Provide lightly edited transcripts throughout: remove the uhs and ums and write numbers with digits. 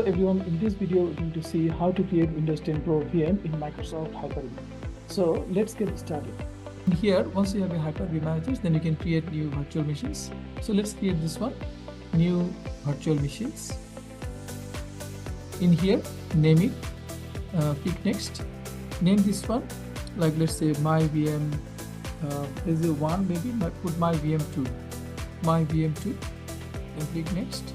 everyone, in this video we're going to see how to create Windows 10 Pro VM in Microsoft Hyper-V. So let's get started. Here, once you have a Hyper-V manager, then you can create new virtual machines. So let's create this one, new virtual machines. In here, name it, click next, name this one, like let's say my VM, there's a one, maybe put my VM2, then click next.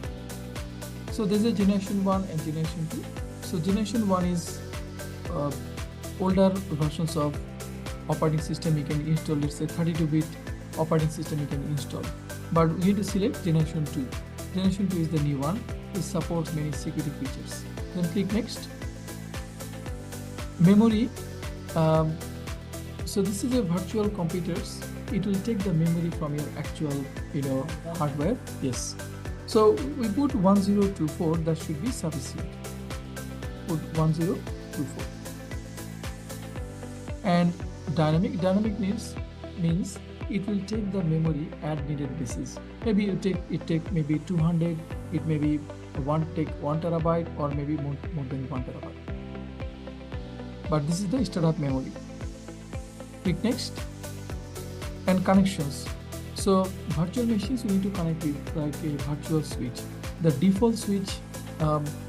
So there's a generation 1 and generation 2. So generation 1 is older versions of operating system you can install. Let's say 32-bit operating system you can install. But we need to select generation 2. Generation 2 is the new one. It supports many security features. Then click next. Memory. So this is a virtual computers. It will take the memory from your actual, hardware. Yes. So we put 1024, that should be sufficient. Put 1024. And dynamic means it will take the memory at needed basis. Maybe it take maybe 200, it may be take 1 terabyte or maybe more than 1 terabyte. But this is the startup memory. Click next. And connections. So virtual machines we need to connect with like a virtual switch. The default switch,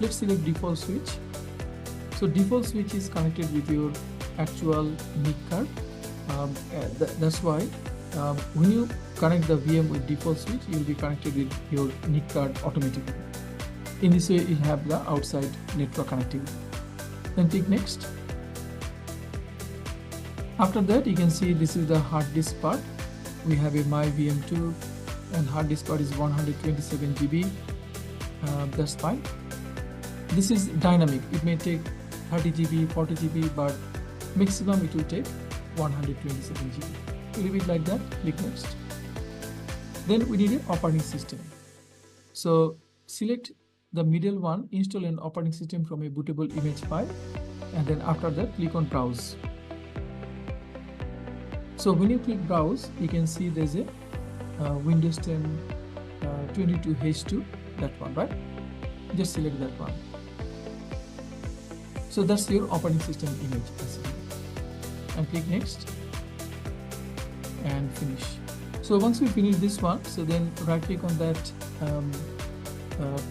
let's select default switch. So default switch is connected with your actual NIC card. That's why when you connect the VM with default switch, you will be connected with your NIC card automatically. In this way, you have the outside network connectivity. Then click next. After that, you can see this is the hard disk part. We have a my VM2 and hard disk part is 127 GB. That's fine. This is dynamic. It may take 30 GB, 40 GB, but maximum it will take 127 GB. Leave it like that. Click next. Then we need an operating system. So select the middle one, install an operating system from a bootable image file, and then after that click on browse. So when you click browse, you can see there's a Windows 10 22H2, that one, right? Just select that one. So that's your operating system image. And click next and finish. So once we finish this one, so then right click on that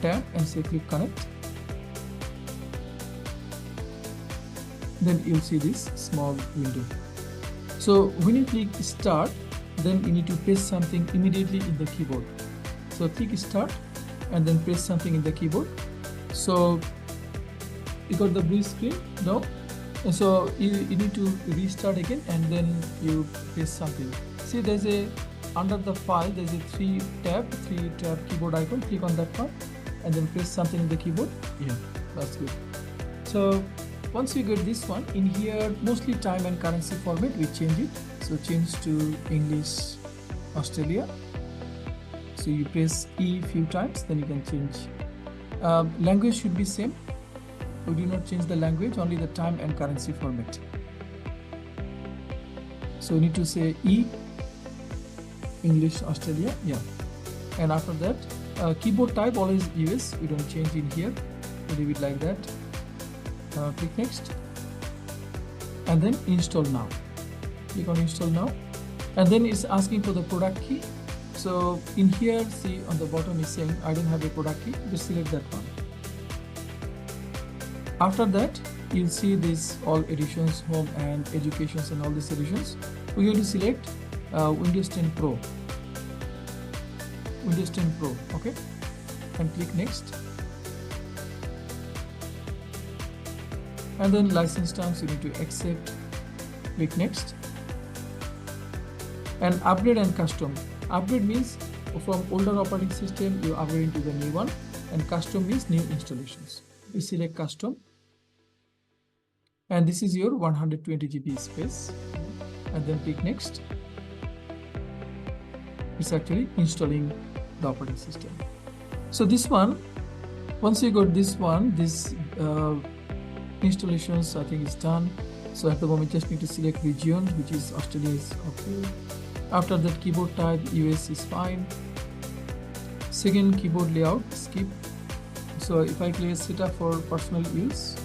tab and say click connect. Then you'll see this small window. So when you click start, then you need to press something immediately in the keyboard. So click start and then press something in the keyboard. So you got the blue screen? No? So you need to restart again and then you press something. See, there's a under the file there's a three tab keyboard icon. Click on that one and then press something in the keyboard. Yeah, that's good. So once we get this one, in here mostly time and currency format we change it. So change to English Australia. So you press E few times, then you can change. Language should be same. We do not change the language, only the time and currency format. So you need to say E, English Australia, yeah. And after that, keyboard type always US, we don't change in here, we leave it like that. Click next and then install now. Click on install now and then it's asking for the product key. So in here, see on the bottom is saying I don't have a product key, just select that one. After that, you'll see this all editions, home and educations and all these editions. We're going to select Windows 10 Pro. Windows 10 Pro, okay? And click next. And then license terms you need to accept. Click next. And upgrade and custom. Upgrade means from older operating system you upgrade to the new one, and custom means new installations. You select custom. And this is your 120 GB space. And then click next. It's actually installing the operating system. So this one, once you got this one, this installations I think is done. So at the moment just need to select region, which is Australia is okay. After that, keyboard type US is fine. Second, keyboard layout skip. So if I click setup for personal use,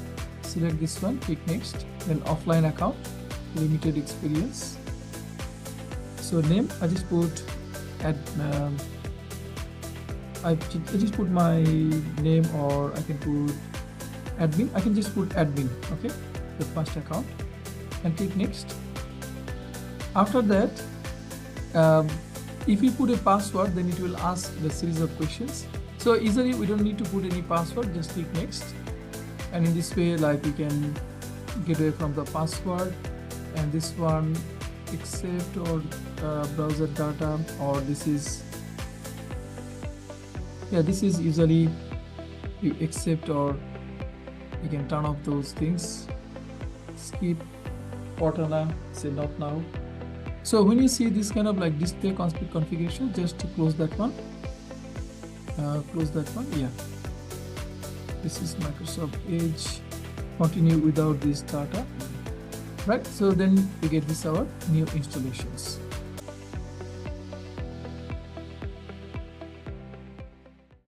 select this one, click next, then offline account, limited experience. So name, I just put I just put my name, or I can put admin. I can just put admin, okay, the first account, and click next. After that, if we put a password, then it will ask the series of questions. So easily we don't need to put any password, just click next. And in this way, like, we can get away from the password. And this one, accept or browser data, or this is, yeah, this is usually you accept, or you can turn off those things. Skip, Cortana, say not now. So when you see this kind of like display configuration, just to close that one. Yeah. This is Microsoft Edge. Continue without this data. Right, so then we get this our new installations.